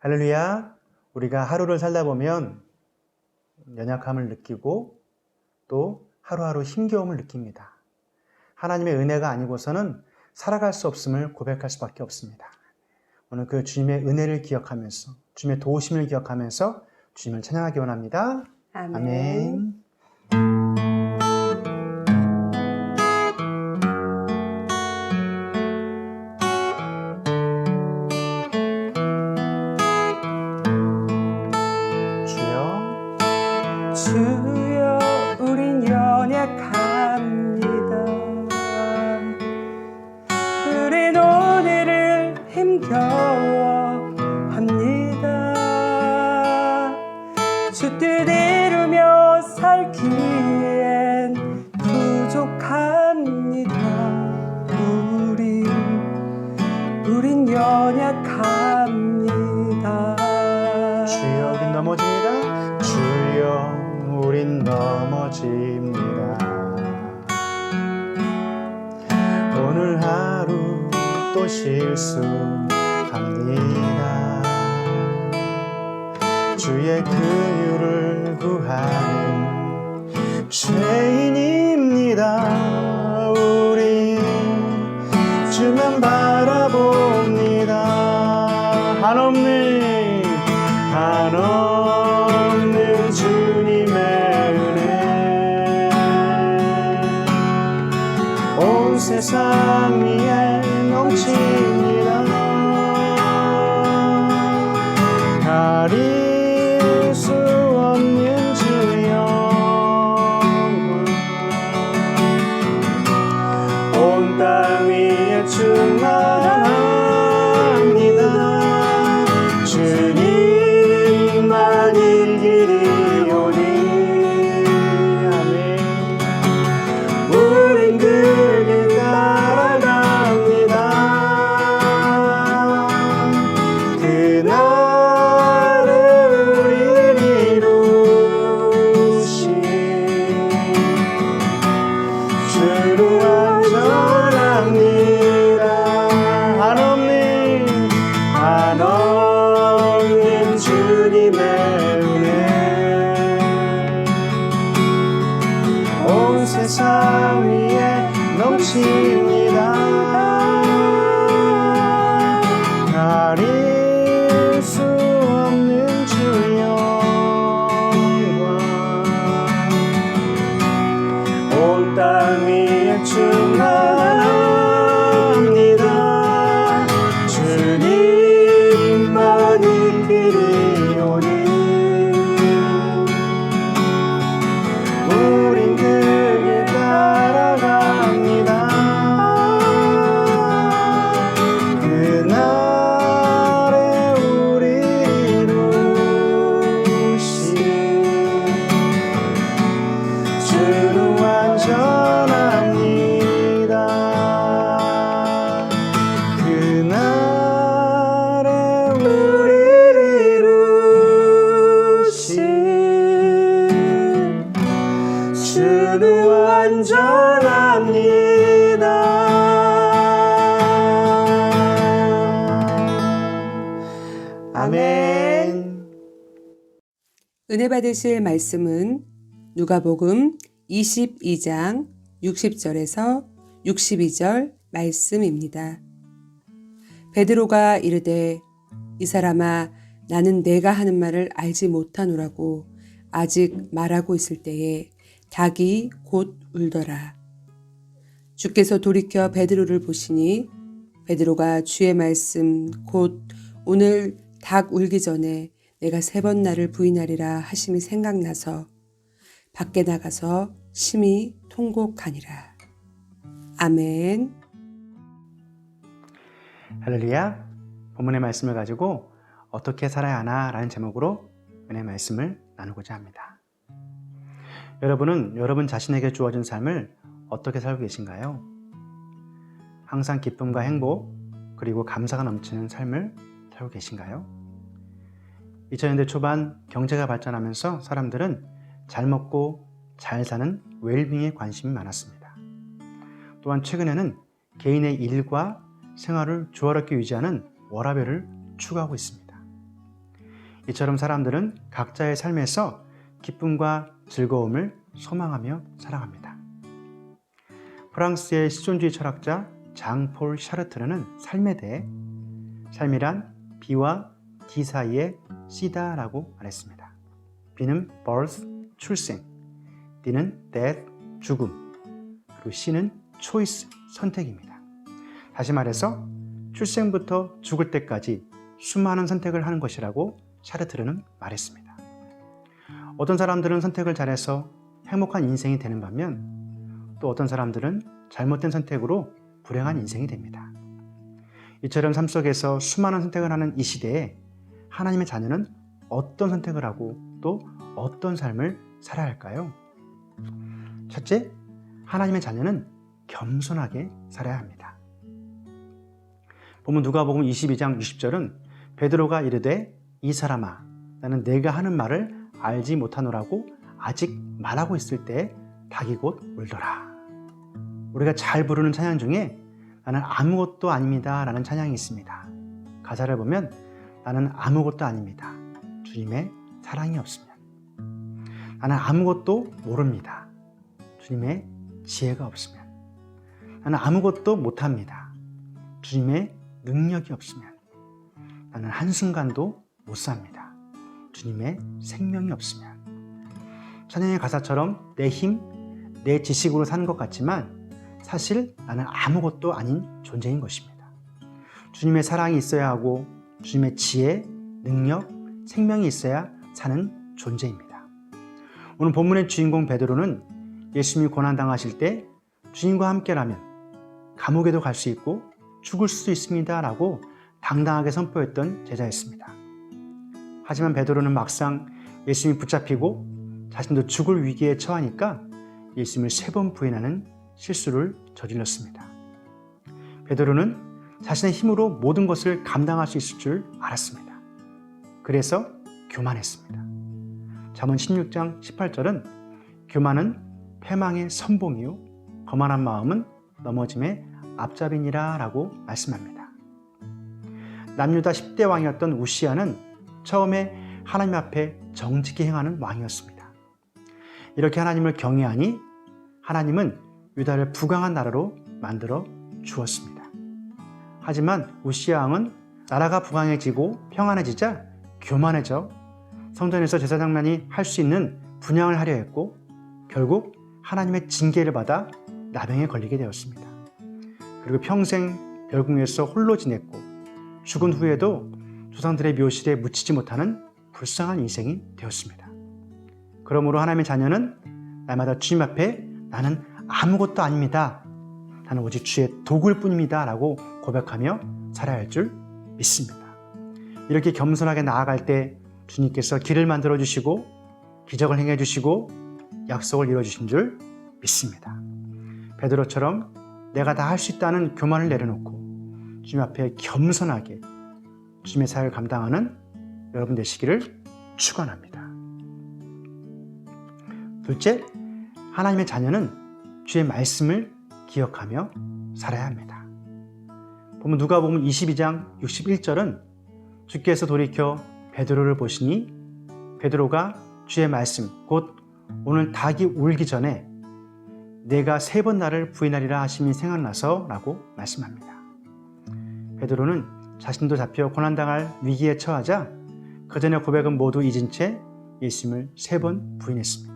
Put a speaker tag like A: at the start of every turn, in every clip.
A: 할렐루야. 우리가 하루를 살다 보면 연약함을 느끼고 또 하루하루 힘겨움을 느낍니다. 하나님의 은혜가 아니고서는 살아갈 수 없음을 고백할 수밖에 없습니다. 오늘 그 주님의 은혜를 기억하면서 주님의 도우심을 기억하면서 주님을 찬양하기 원합니다. 아멘.
B: 주여 우린 연약합니다. 우린 오늘을 힘겨워합니다. 주 뜻 이루며 살기엔 부족합니다. 우린 연약합니다.
A: 주여 우린 넘어집니다. 주여 우린 넘어집니다. 오늘 하루 또 실수합니다. 주의 긍휼을 구하는 죄인입니다. 우리 주만 바라봅니다. 한없는 주님의 은혜 온 세상 위에 넘칩니다. 가릴 수 없는 주 영광 온 땅 위에 충만합니다. 주님만 일 길이 오니 아멘. 우린 그 길 따라갑니다. 그날에 우리를 이루신 주로 안전합니다. 한없는 주님의 은혜 온 세상 위에 넘칩니다. 가릴 수 없는 주 영광 온 땅 위에 충만합니다. 주님만 이 길이 오니 우린 그 길 따라갑니다. 그날에 우리 이루신 주로 완전합니다. 그날에 우리 이루신 주로 완전합니다. 아멘.
B: 은혜 받으실 말씀은 누가복음 22장 60절에서 62절 말씀입니다. 베드로가 이르되 이 사람아 나는 내가 하는 말을 알지 못하노라고 아직 말하고 있을 때에 닭이 곧 울더라. 주께서 돌이켜 베드로를 보시니 베드로가 주의 말씀 곧 오늘 닭 울기 전에 내가 3번 나를 부인하리라 하심이 생각나서 밖에 나가서 심히 통곡하니라. 아멘.
A: 할렐루야. 본문의 말씀을 가지고 어떻게 살아야 하나 라는 제목으로 은혜의 말씀을 나누고자 합니다. 여러분은 여러분 자신에게 주어진 삶을 어떻게 살고 계신가요? 항상 기쁨과 행복 그리고 감사가 넘치는 삶을 살고 계신가요? 2000년대 초반 경제가 발전하면서 사람들은 잘 먹고 잘 사는 웰빙에 관심이 많았습니다. 또한 최근에는 개인의 일과 생활을 조화롭게 유지하는 워라밸을 추구하고 있습니다. 이처럼 사람들은 각자의 삶에서 기쁨과 즐거움을 소망하며 살아갑니다. 프랑스의 실존주의 철학자 장폴 샤르트르는 삶에 대해 삶이란 B와 D 사이의 C다라고 말했습니다. B는 birth, 출생, D는 death, 죽음, 그리고 C는 choice, 선택입니다. 다시 말해서 출생부터 죽을 때까지 수많은 선택을 하는 것이라고 샤르트르는 말했습니다. 어떤 사람들은 선택을 잘해서 행복한 인생이 되는 반면 또 어떤 사람들은 잘못된 선택으로 불행한 인생이 됩니다. 이처럼 삶 속에서 수많은 선택을 하는 이 시대에 하나님의 자녀는 어떤 선택을 하고 또 어떤 삶을 살아야 할까요? 첫째, 하나님의 자녀는 겸손하게 살아야 합니다. 보면 누가복음 22장 60절은 베드로가 이르되 이 사람아 나는 내가 하는 말을 알지 못하노라고 아직 말하고 있을 때 닭이 곧 울더라. 우리가 잘 부르는 찬양 중에 나는 아무것도 아닙니다 라는 찬양이 있습니다. 가사를 보면 나는 아무것도 아닙니다. 주님의 사랑이 없으면. 나는 아무것도 모릅니다. 주님의 지혜가 없으면. 나는 아무것도 못합니다. 주님의 능력이 없으면. 나는 한순간도 못 삽니다. 주님의 생명이 없으면. 찬양의 가사처럼 내 힘, 내 지식으로 사는 것 같지만 사실 나는 아무것도 아닌 존재인 것입니다. 주님의 사랑이 있어야 하고 주님의 지혜, 능력, 생명이 있어야 사는 존재입니다. 오늘 본문의 주인공 베드로는 예수님이 고난당하실 때 주님과 함께라면 감옥에도 갈 수 있고 죽을 수도 있습니다 라고 당당하게 선포했던 제자였습니다. 하지만 베드로는 막상 예수님이 붙잡히고 자신도 죽을 위기에 처하니까 예수님을 3번 부인하는 실수를 저질렀습니다. 베드로는 자신의 힘으로 모든 것을 감당할 수 있을 줄 알았습니다. 그래서 교만했습니다. 잠언 16장 18절은 교만은 패망의 선봉이요 거만한 마음은 넘어짐의 앞잡이니라 라고 말씀합니다. 남유다 10대 왕이었던 우시야는 처음에 하나님 앞에 정직히 행하는 왕이었습니다. 이렇게 하나님을 경외하니 하나님은 유다를 부강한 나라로 만들어 주었습니다. 하지만 우시야 왕은 나라가 부강해지고 평안해지자 교만해져 성전에서 제사장만이 할 수 있는 분향을 하려 했고 결국 하나님의 징계를 받아 나병에 걸리게 되었습니다. 그리고 평생 별궁에서 홀로 지냈고 죽은 후에도 조상들의 묘실에 묻히지 못하는 불쌍한 인생이 되었습니다. 그러므로 하나님의 자녀는 날마다 주님 앞에 나는 아무것도 아닙니다. 나는 오직 주의 도구일 뿐입니다 라고 고백하며 살아야 할 줄 믿습니다. 이렇게 겸손하게 나아갈 때 주님께서 길을 만들어 주시고 기적을 행해 주시고 약속을 이루어 주신 줄 믿습니다. 베드로처럼 내가 다 할 수 있다는 교만을 내려놓고 주님 앞에 겸손하게 주님의 사역을 감당하는 여러분 되시기를 축원합니다. 둘째, 하나님의 자녀는 주의 말씀을 기억하며 살아야 합니다. 보면 누가복음 22장 61절은 주께서 돌이켜 베드로를 보시니 베드로가 주의 말씀 곧 오늘 닭이 울기 전에 내가 3번 나를 부인하리라 하심이 생각나서 라고 말씀합니다. 베드로는 자신도 잡혀 고난당할 위기에 처하자 그 전의 고백은 모두 잊은 채 예수님을 3번 부인했습니다.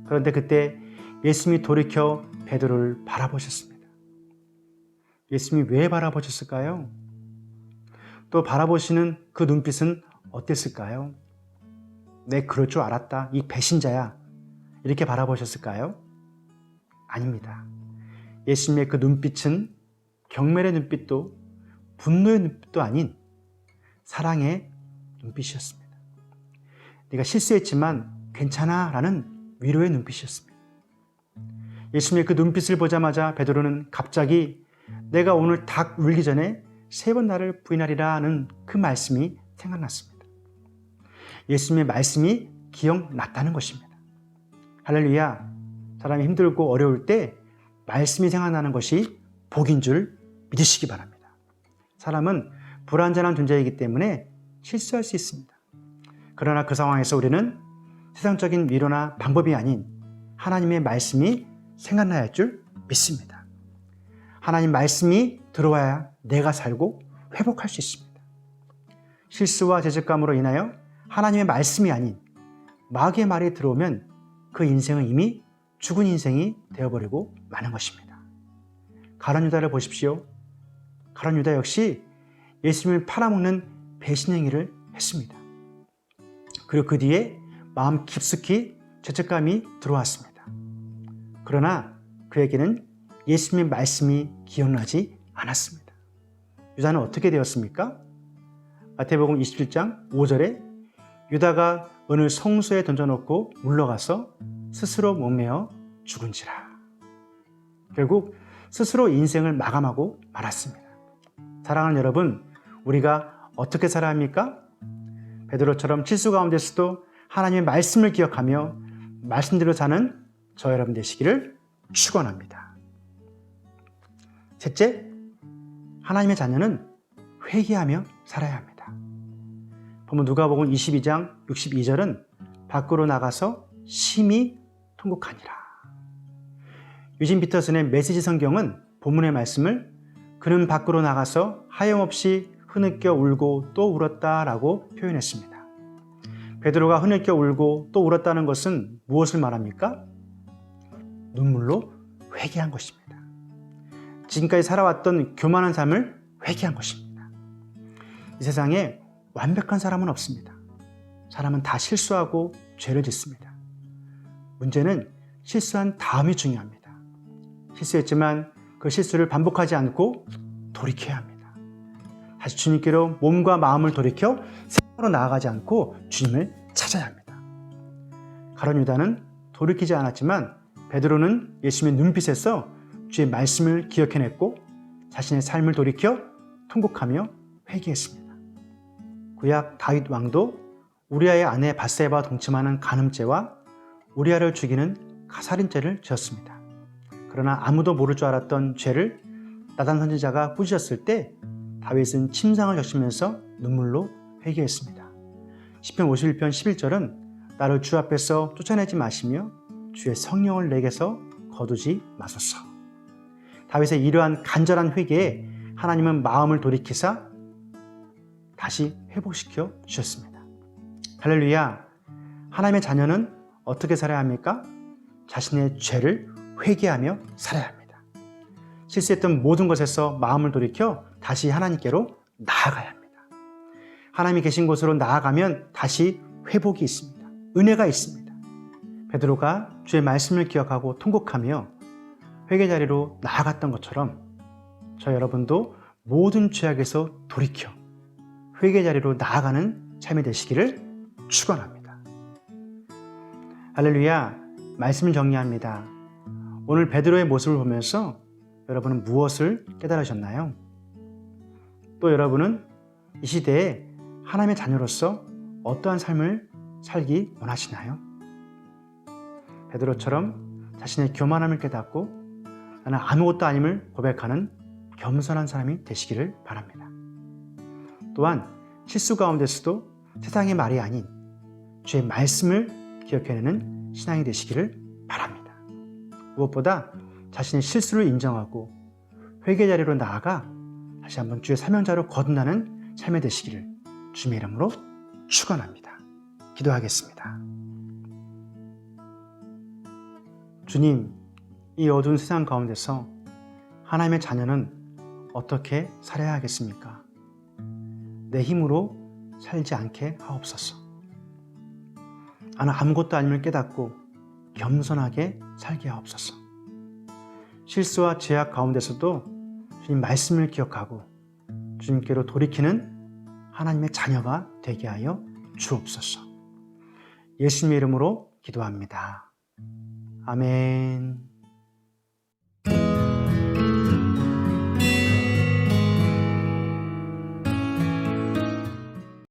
A: 그런데 그때 예수님이 돌이켜 베드로를 바라보셨습니다. 예수님이 왜 바라보셨을까요? 또 바라보시는 그 눈빛은 어땠을까요? 내 그럴 줄 알았다. 이 배신자야. 이렇게 바라보셨을까요? 아닙니다. 예수님의 그 눈빛은 경멸의 눈빛도 분노의 눈빛도 아닌 사랑의 눈빛이었습니다. 네가 실수했지만 괜찮아 라는 위로의 눈빛이었습니다. 예수님의 그 눈빛을 보자마자 베드로는 갑자기 내가 오늘 닭 울기 전에 3번 나를 부인하리라 하는 그 말씀이 생각났습니다. 예수님의 말씀이 기억났다는 것입니다. 할렐루야. 사람이 힘들고 어려울 때 말씀이 생각나는 것이 복인 줄 믿으시기 바랍니다. 사람은 불완전한 존재이기 때문에 실수할 수 있습니다. 그러나 그 상황에서 우리는 세상적인 위로나 방법이 아닌 하나님의 말씀이 생각나야 할 줄 믿습니다. 하나님 말씀이 들어와야 내가 살고 회복할 수 있습니다. 실수와 죄책감으로 인하여 하나님의 말씀이 아닌 마귀의 말이 들어오면 그 인생은 이미 죽은 인생이 되어버리고 마는 것입니다. 가룟 유다를 보십시오. 가룟 유다 역시 예수님을 팔아먹는 배신 행위를 했습니다. 그리고 그 뒤에 마음 깊숙이 죄책감이 들어왔습니다. 그러나 그에게는 예수님의 말씀이 기억나지 않았습니다. 유다는 어떻게 되었습니까? 마태복음 27장 5절에 유다가 은을 성소에 던져놓고 물러가서 스스로 목매어 죽은지라. 결국 스스로 인생을 마감하고 말았습니다. 사랑하는 여러분, 우리가 어떻게 살아야 합니까? 베드로처럼 실수 가운데서도 하나님의 말씀을 기억하며 말씀대로 사는 저 여러분 되시기를 축원합니다. 셋째, 하나님의 자녀는 회개하며 살아야 합니다. 보면 누가복음 22장 62절은 밖으로 나가서 심히 통곡하니라. 유진 피터슨의 메시지 성경은 본문의 말씀을 그는 밖으로 나가서 하염없이 흐느껴 울고 또 울었다라고 표현했습니다. 베드로가 흐느껴 울고 또 울었다는 것은 무엇을 말합니까? 눈물로 회개한 것입니다. 지금까지 살아왔던 교만한 삶을 회개한 것입니다. 이 세상에 완벽한 사람은 없습니다. 사람은 다 실수하고 죄를 짓습니다. 문제는 실수한 다음이 중요합니다. 실수했지만 그 실수를 반복하지 않고 돌이켜야 합니다. 다시 주님께로 몸과 마음을 돌이켜 생각으로 나아가지 않고 주님을 찾아야 합니다. 가룟 유다는 돌이키지 않았지만 베드로는 예수님의 눈빛에서 주의 말씀을 기억해냈고 자신의 삶을 돌이켜 통곡하며 회개했습니다. 구약 다윗 왕도 우리아의 아내 밧세바와 동침하는 간음죄와 우리아를 죽이는 가살인죄를 지었습니다. 그러나 아무도 모를 줄 알았던 죄를 나단 선지자가 꾸짖었을 때 다윗은 침상을 적시면서 눈물로 회개했습니다. 시편 51편 11절은 나를 주 앞에서 쫓아내지 마시며 주의 성령을 내게서 거두지 마소서. 다윗의 이러한 간절한 회개에 하나님은 마음을 돌이키사 다시 회복시켜 주셨습니다. 할렐루야. 하나님의 자녀는 어떻게 살아야 합니까? 자신의 죄를 회개하며 살아야 합니다. 실수했던 모든 것에서 마음을 돌이켜 다시 하나님께로 나아가야 합니다. 하나님이 계신 곳으로 나아가면 다시 회복이 있습니다. 은혜가 있습니다. 베드로가 주의 말씀을 기억하고 통곡하며 회개 자리로 나아갔던 것처럼 저 여러분도 모든 죄악에서 돌이켜 회개 자리로 나아가는 삶이 되시기를 축원합니다. 할렐루야. 말씀을 정리합니다. 오늘 베드로의 모습을 보면서 여러분은 무엇을 깨달으셨나요? 또 여러분은 이 시대에 하나님의 자녀로서 어떠한 삶을 살기 원하시나요? 베드로처럼 자신의 교만함을 깨닫고 나는 아무것도 아님을 고백하는 겸손한 사람이 되시기를 바랍니다. 또한 실수 가운데서도 세상의 말이 아닌 주의 말씀을 기억해내는 신앙이 되시기를 바랍니다. 무엇보다 자신의 실수를 인정하고 회개 자리로 나아가 다시 한번 주의 사명자로 거듭나는 삶이 되시기를 주님의 이름으로 축원합니다. 기도하겠습니다. 주님, 이 어두운 세상 가운데서 하나님의 자녀는 어떻게 살아야 하겠습니까? 내 힘으로 살지 않게 하옵소서. 나는 아무것도 아님을 깨닫고 겸손하게 살게 하옵소서. 실수와 죄악 가운데서도 주님 말씀을 기억하고 주님께로 돌이키는 하나님의 자녀가 되게 하여 주옵소서. 예수님의 이름으로 기도합니다. 아멘.